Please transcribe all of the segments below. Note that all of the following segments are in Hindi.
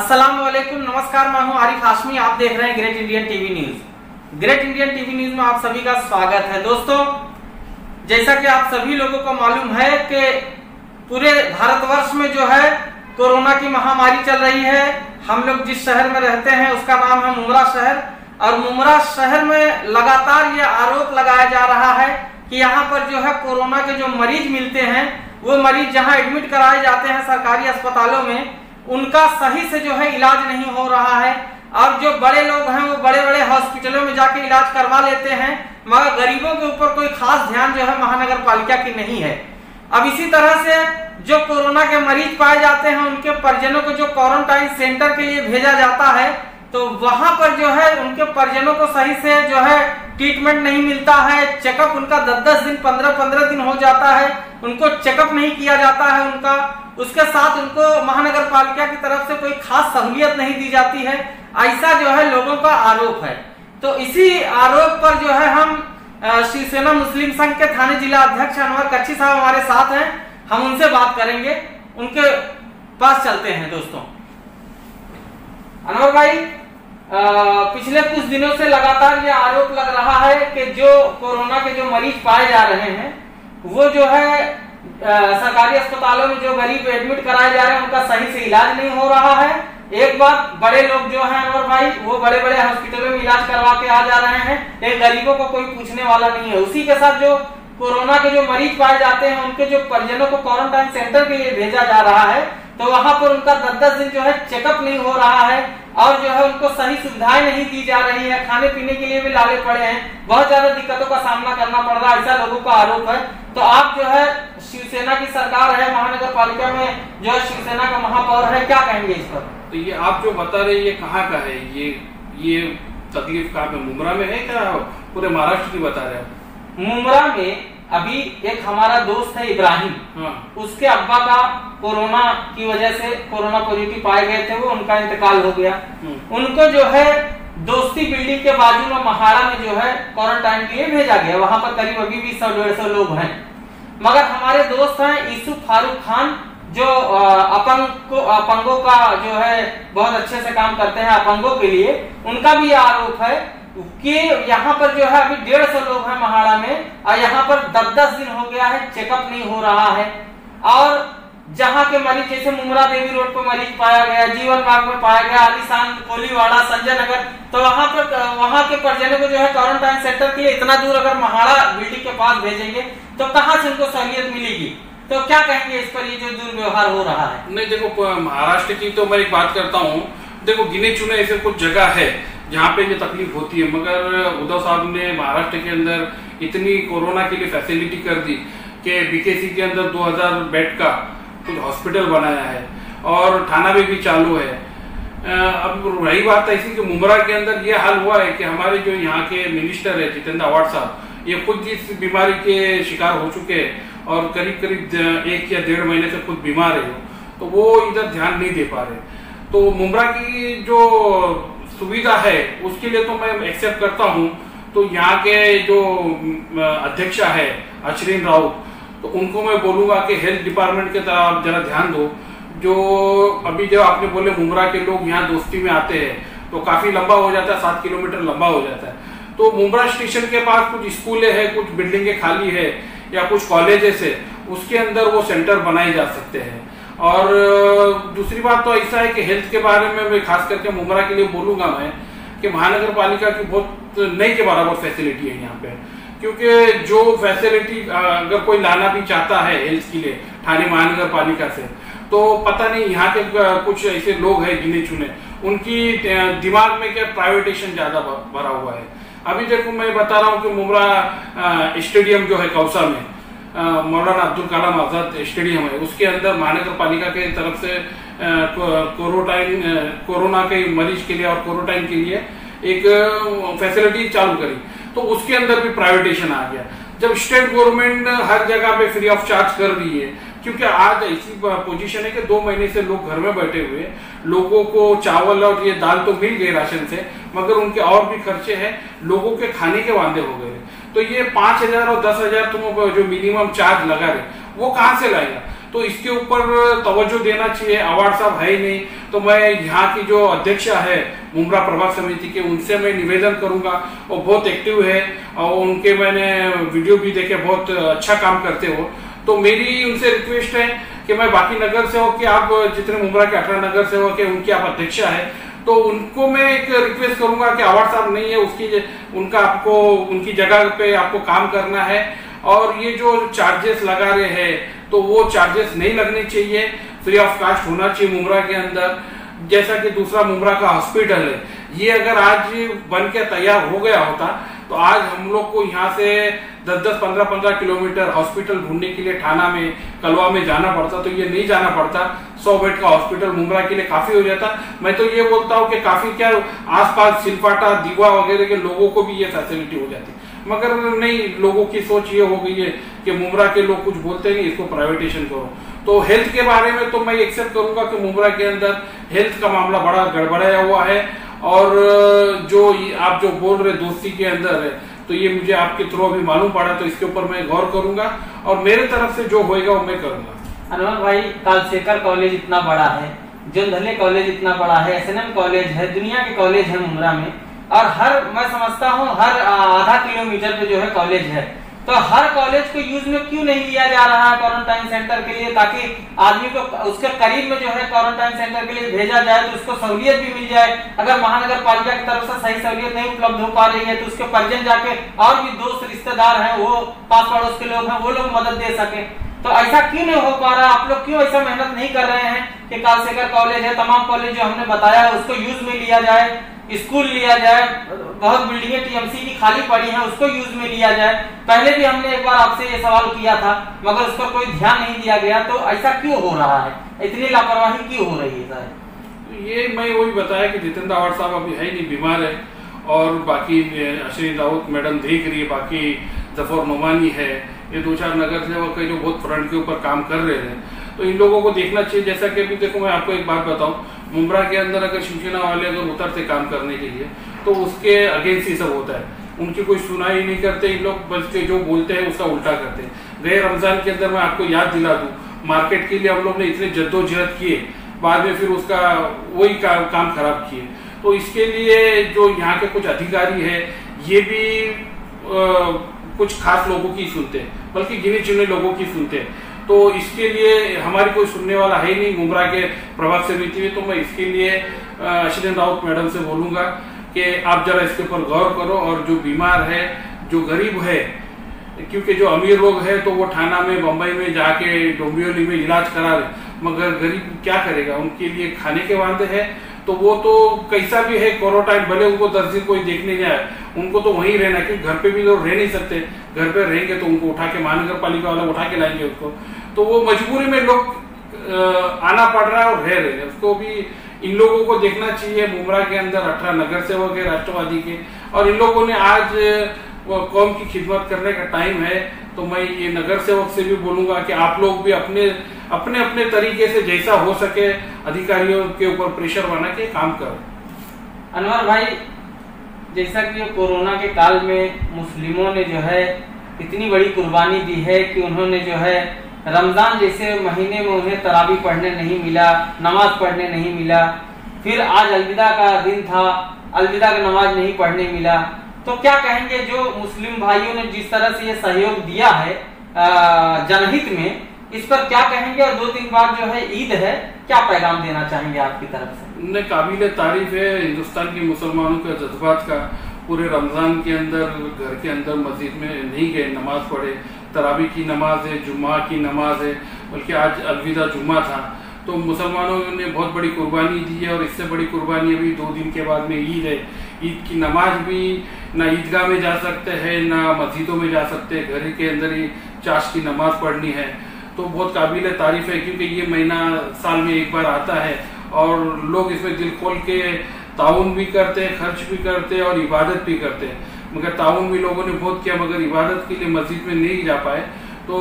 अस्सलाम वालेकुम, नमस्कार। मैं हूं आरिफ हाशमी। आप देख रहे हैं great Indian TV news. Great Indian TV news में आप सभी का स्वागत है। दोस्तों, जैसा कि आप सभी लोगों को मालूम है कि पूरे भारतवर्ष में जो है कोरोना की महामारी चल रही है। हम लोग जिस शहर में रहते हैं उसका नाम है मुमरा शहर, और मुमरा शहर में लगातार ये आरोप लगाया जा रहा है कि यहाँ पर जो है कोरोना के जो मरीज मिलते हैं, वो मरीज जहाँ एडमिट कराए जाते हैं सरकारी अस्पतालों में, उनका सही से जो है इलाज नहीं हो रहा है। और जो बड़े लोग हैं वो बड़े बड़े हॉस्पिटलों में जाके इलाज करवा लेते हैं, मगर गरीबों के ऊपर कोई खास ध्यान जो है महानगर पालिका की नहीं है। अब इसी तरह से जो कोरोना के मरीज पाए जाते हैं उनके परिजनों को जो क्वारंटाइन सेंटर के लिए भेजा जाता है, तो वहां पर जो है उनके परिजनों को सही से जो है ट्रीटमेंट नहीं मिलता है। चेकअप उनका 10-10 दिन 15-15 दिन हो जाता है, उनको चेकअप नहीं किया जाता है उनका। उसके साथ उनको महानगर पालिका की तरफ से कोई खास सहूलियत नहीं दी जाती है, ऐसा जो है लोगों का आरोप है। तो इसी आरोप पर जो है हम शिवसेना मुस्लिम संघ के थाने जिला अध्यक्ष अनवर कच्ची साहब हमारे साथ हैं, हम उनसे बात करेंगे, उनके पास चलते हैं। दोस्तों, अनवर भाई, पिछले कुछ दिनों से लगातार ये आरोप लग रहा है कि जो कोरोना के जो मरीज पाए जा रहे हैं वो जो है सरकारी अस्पतालों में जो गरीब एडमिट कराए जा रहे हैं उनका सही से इलाज नहीं हो रहा है। एक बात, बड़े लोग जो हैं अनवर भाई, वो बड़े बड़े हॉस्पिटलों में इलाज करवा के आ जा रहे हैं, एक गरीबों को कोई पूछने वाला नहीं है। उसी के साथ जो कोरोना के जो मरीज पाए जाते हैं उनके जो परिजनों को क्वारंटाइन सेंटर के लिए भेजा जा रहा है, तो वहां पर उनका 10-10 दिन जो है चेकअप नहीं हो रहा है, और जो है उनको सही सुविधाएं नहीं दी जा रही है। खाने पीने के लिए भी लाले पड़े हैं, बहुत ज्यादा दिक्कतों का सामना करना पड़ रहा है, ऐसा लोगों का आरोप है। तो आप जो है शिवसेना की सरकार है, महानगर पालिका में जो है शिवसेना का महापौर है, क्या कहेंगे इस पर? तो ये आप जो बता रहे हैं ये कहाँ का है? ये तकलीफ कहाँ पे, मुमरा में है क्या? पूरे महाराष्ट्र की बता रहे हैं? मुमरा में अभी एक हमारा दोस्त है इब्राहिम, उसके अब्बा का कोरोना की वजह से कोरोना पॉजिटिव पाए गए थे, वो उनका इंतकाल हो गया। उनको जो है दोस्ती बिल्डिंग के बाजू में महाड़ा में जो है क्वारंटाइन के लिए भेजा गया। वहां पर करीब अभी भी 100-150 लोग हैं, मगर हमारे दोस्त हैं यूसुफ फारूक खान, जो अपंगों का जो है बहुत अच्छे से काम करते हैं अपंगों के लिए। उनका भी आरोप है कि यहाँ पर जो है अभी 150 लोग हैं महाड़ा में, और यहाँ पर 10-10 दिन हो गया है, चेकअप नहीं हो रहा है। और जहाँ के मरीज, जैसे मुमरा देवी रोड पर मरीज पाया गया, जीवन बाग में पाया गया, आलीशान कोलीवाड़ा, संजय नगर, तो वहाँ के परिजनों को जो है क्वारंटाइन सेंटर के लिए इतना दूर अगर महाड़ा बिल्डिंग के पास भेजेंगे तो कहाँ से उनको सहूलियत मिलेगी? तो क्या कहेंगे इस पर, ये जो दुर्व्यवहार हो रहा है? नहीं, देखो महाराष्ट्र की तो मैं एक बात करता हूँ। देखो, गिने चुने ऐसे कुछ जगह है जहाँ पे ये तकलीफ होती है, मगर उद्धव साहब ने महाराष्ट्र के अंदर इतनी कोरोना के लिए फैसिलिटी कर दी कि बीकेसी के अंदर 2000 बेड का कुछ हॉस्पिटल बनाया है, और थाना भी चालू है। अब रही बात ऐसी कि मुमरा के अंदर ये हाल हुआ है कि हमारे जो यहाँ के मिनिस्टर है जितेंद्र आव्हाड साहब, ये खुद इस बीमारी के शिकार हो चुके हैं, और करीब 1 या 1.5 महीने से खुद बीमार है, तो वो इधर ध्यान नहीं दे पा रहे। तो मुमरा की जो सुविधा है उसके लिए तो मैं एक्सेप्ट करता हूँ। तो यहाँ के जो अध्यक्ष है अश्विन राउत, तो उनको मैं बोलूंगा कि हेल्थ डिपार्टमेंट के तरफ आप जरा ध्यान दो। जो अभी जो आपने बोले मुमरा के लोग यहाँ दोस्ती में आते हैं तो काफी लंबा हो जाता है, 7 किलोमीटर लंबा हो जाता है। तो मुमरा स्टेशन के पास कुछ स्कूलें हैं, कुछ बिल्डिंगें खाली है, या कुछ कॉलेजेस है, उसके अंदर वो सेंटर बनाए जा सकते हैं। और दूसरी बात तो ऐसा है कि हेल्थ के बारे में मैं खास करके मुमरा के लिए बोलूंगा मैं कि महानगर पालिका की बहुत नहीं के बराबर फैसिलिटी है यहाँ पे। क्योंकि जो फैसिलिटी अगर कोई लाना भी चाहता है हेल्थ के लिए थाने महानगर पालिका से, तो पता नहीं यहाँ के कुछ ऐसे लोग हैं गिने चुने, उनकी दिमाग में क्या प्राइवेटाइजेशन ज्यादा भरा हुआ है। अभी देखो, मैं बता रहा हूँ कि मुमरा स्टेडियम जो है कौसा में, मौलाना अब्दुल कलाम आजाद स्टेडियम है, उसके अंदर महानगर पालिका के तरफ से कोरोना के मरीज के लिए और क्वारंटाइन के लिए एक फैसिलिटी चालू करी, तो उसके अंदर भी प्राइवेटाइजेशन आ गया। जब स्टेट गवर्नमेंट हर जगह पे फ्री ऑफ चार्ज कर रही है, क्योंकि आज ऐसी पोजीशन है कि 2 महीने से लोग घर में बैठे हुए, लोगों को चावल और ये दाल तो मिल गए राशन से, मगर उनके और भी खर्चे हैं, लोगों के खाने के वांदे हो गए। तो ये 5000 और 10,000 तुम जो मिनिमम चार्ज लगा रहे, वो कहाँ से लाएगा? तो इसके ऊपर तवज्जो देना चाहिए। आव्हाड साहब है ही नहीं, तो तो मैं यहाँ की जो अध्यक्षा है मुमरा प्रभाग समिति के, उनसे मैं निवेदन करूंगा। वो बहुत एक्टिव है और उनके मैंने वीडियो भी देखे, बहुत अच्छा काम करते हो। तो मेरी उनसे रिक्वेस्ट है कि मैं बाकी नगर सेवक के, आप जितने मुमरा के 18 नगर सेवक है उनकी आप अध्यक्षा है, तो उनको मैं एक रिक्वेस्ट करूंगा कि आवाज साहब नहीं है उसकी, उनका आपको उनकी जगह पे आपको काम करना है। और ये जो चार्जेस लगा रहे हैं तो वो चार्जेस नहीं लगने चाहिए, फ्री ऑफ कास्ट होना चाहिए मुमरा के अंदर। जैसा कि दूसरा मुमरा का हॉस्पिटल है, ये अगर आज बन के तैयार हो गया होता तो आज हम लोग को यहाँ से 10-10, 15-15 किलोमीटर हॉस्पिटल ढूंढने के लिए थाना में, कलवा में जाना पड़ता, तो ये नहीं जाना पड़ता। 100 बेड का हॉस्पिटल मुमरा के लिए काफी हो जाता। मैं तो ये बोलता हूँ कि काफी क्या आसपास सिलपाटा, दीवा वगैरह के लोगों को भी ये फैसिलिटी हो जाती, मगर नहीं, लोगों की सोच ये हो गई है कि मुमरा के लोग कुछ बोलते नहीं, इसको प्राइवेटाइजेशन करो। तो हेल्थ के बारे में तो मैं एक्सेप्ट करूंगा कि मुमरा के अंदर हेल्थ का मामला बड़ा गड़बड़ाया हुआ है, और जो आप जो बोल रहे दोस्ती के अंदर है, तो ये मुझे आपके थ्रू अभी मालूम पड़ा, तो इसके ऊपर मैं गौर करूंगा और मेरे तरफ से जो होएगा वो मैं करूंगा। अनवर भाई, कालसेकर कॉलेज इतना बड़ा है, जोंधले कॉलेज इतना बड़ा है, SNM कॉलेज है, दुनिया के कॉलेज है मुमरा में, और हर, मैं समझता हूँ हर आधा किलोमीटर पे जो है कॉलेज है। तो हर कॉलेज को यूज में क्यों नहीं लिया जा रहा है क्वारंटाइन सेंटर के लिए, ताकि आदमी को उसके करीब में जो है क्वारंटाइन सेंटर के लिए भेजा जाए तो उसको सहूलियत भी मिल जाए। अगर महानगर पालिका की तरफ से सही सहूलियत नहीं उपलब्ध हो पा रही है तो उसके परिजन जाके, और भी दोस्त रिश्तेदार हैं, वो पास पड़ोस के लोग हैं, वो लोग मदद दे सके। तो ऐसा क्यों नहीं हो पा रहा? आप लोग क्यों ऐसा मेहनत नहीं कर रहे हैं कि कालसेकर कॉलेज है, तमाम कॉलेज जो हमने बताया है उसको यूज में लिया जाए, स्कूल लिया जाए, बहुत बिल्डिंगें TMC की खाली पड़ी हैं उसको यूज में लिया जाए। पहले भी हमने एक बार आपसे ये सवाल किया था मगर उस पर कोई ध्यान नहीं दिया गया। तो ऐसा क्यों हो रहा है, इतनी लापरवाही क्यों हो रही है सर? ये मैं वही बताया कि जितेंद्र आवाड साहब अभी है नहीं, बीमार है, और बाकी अश्विनी राउत मैडम देख रही है, बाकी जफर नोमानी है, ये 2-4 नगर सेवक है जो बहुत फ्रंट के ऊपर काम कर रहे हैं। तो इन लोगों को देखना चाहिए। जैसा कि अभी देखो, मैं आपको एक बात बताऊं, मुमरा के अंदर अगर शिवसेना वाले अगर उतरते काम करने के लिए तो उसके अगेंस्ट ही सब होता है, उनकी कोई सुनाई नहीं करते इन लोग, बल्कि जो बोलते हैं उसका उल्टा करते हैं। गए रमजान के अंदर मैं आपको याद दिला दूं, मार्केट के लिए हम लोग ने इतने जद्दोजहद किए, बाद में फिर उसका वही काम खराब किए। तो इसके लिए जो यहाँ के कुछ अधिकारी है ये भी कुछ खास लोगों की सुनते हैं, बल्कि गिने चुने लोगों की सुनते हैं। तो इसके लिए हमारी कोई सुनने वाला है नहीं मुमरा के प्रभाग समिति में। तो मैं इसके लिए अश्विनी राउत मैडम से बोलूंगा कि आप जरा इसके ऊपर गौर करो, और जो बीमार है, जो गरीब है, क्योंकि जो अमीर लोग है तो वो थाना में, बम्बई में जाके डोंबिवली में इलाज करा रहे, मगर गरीब क्या करेगा? उनके लिए खाने के वादे है, तो वो तो कैसा भी है क्वारंटाइन, भले उनको 10 दिन कोई देखने नहीं आए, उनको तो वहीं रहना, क्योंकि घर पे भी लोग रह नहीं सकते। घर पे रहेंगे तो उनको उठा के महानगर पालिका वाला उठा के लाएंगे उसको, तो वो मजबूरी में लोग आना पड़ रहा है और रह रहे हैं। उसको भी इन लोगों को देखना चाहिए। मुमरा के अंदर 18 नगर सेवक है राष्ट्रवादी के, और इन लोगों ने आज कौम की खिदमत करने का टाइम है। तो मैं ये नगर सेवक से भी बोलूंगा कि आप लोग भी अपने अपने तरीके से जैसा हो सके अधिकारियों के ऊपर प्रेशर बना के काम करो। अनवर भाई, जैसा कि कोरोना के काल में मुस्लिमों ने जो है इतनी बड़ी कुर्बानी दी है कि उन्होंने जो है रमजान जैसे महीने में उन्हें तरावी पढ़ने नहीं मिला, नमाज पढ़ने नहीं मिला, फिर आज अलविदा का दिन था, अलविदा का नमाज नहीं पढ़ने मिला। तो क्या कहेंगे जो मुस्लिम भाइयों ने जिस तरह से ये सहयोग दिया है जनहित में, इस पर क्या कहेंगे? और 2 दिन बाद जो है ईद है, क्या पैगाम देना चाहेंगे आपकी तरफ से? काबिल तारीफ है हिंदुस्तान के मुसलमानों के जज्बात का। पूरे रमजान के अंदर घर के अंदर मस्जिद में नहीं गए, नमाज पढ़े, तरावी की नमाज है, जुम्मा की नमाज है, बल्कि आज अलविदा जुम्मा था। तो मुसलमानों ने बहुत बड़ी कुर्बानी दी है, और इससे बड़ी कुर्बानी अभी 2 दिन के बाद में ईद है। ईद की नमाज भी ना ईदगाह में जा सकते हैं, ना मस्जिदों में जा सकते हैं, घर के अंदर ही चाश की नमाज पढ़नी है। तो बहुत काबिल तारीफ है, क्योंकि ये महीना साल में एक बार आता है और लोग इसमें दिल खोल के ताउन भी करते हैं, खर्च भी करते हैं और इबादत भी करते हैं। मगर ताउन भी लोगों ने बहुत किया, मगर इबादत के लिए मस्जिद में नहीं जा पाए। तो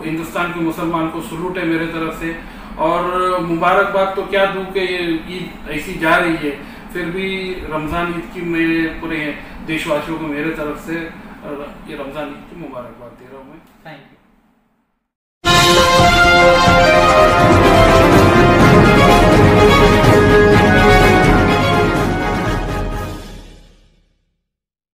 हिंदुस्तान के मुसलमान को सलूट है मेरे तरफ से, और मुबारकबाद तो क्या दूं कि ये ईद ऐसी जा रही है, फिर भी रमजान ईद की मेरे पूरे देशवासियों को मेरे तरफ से ये रमजान ईद की मुबारकबाद दे रहा हूँ मैं। Thank you.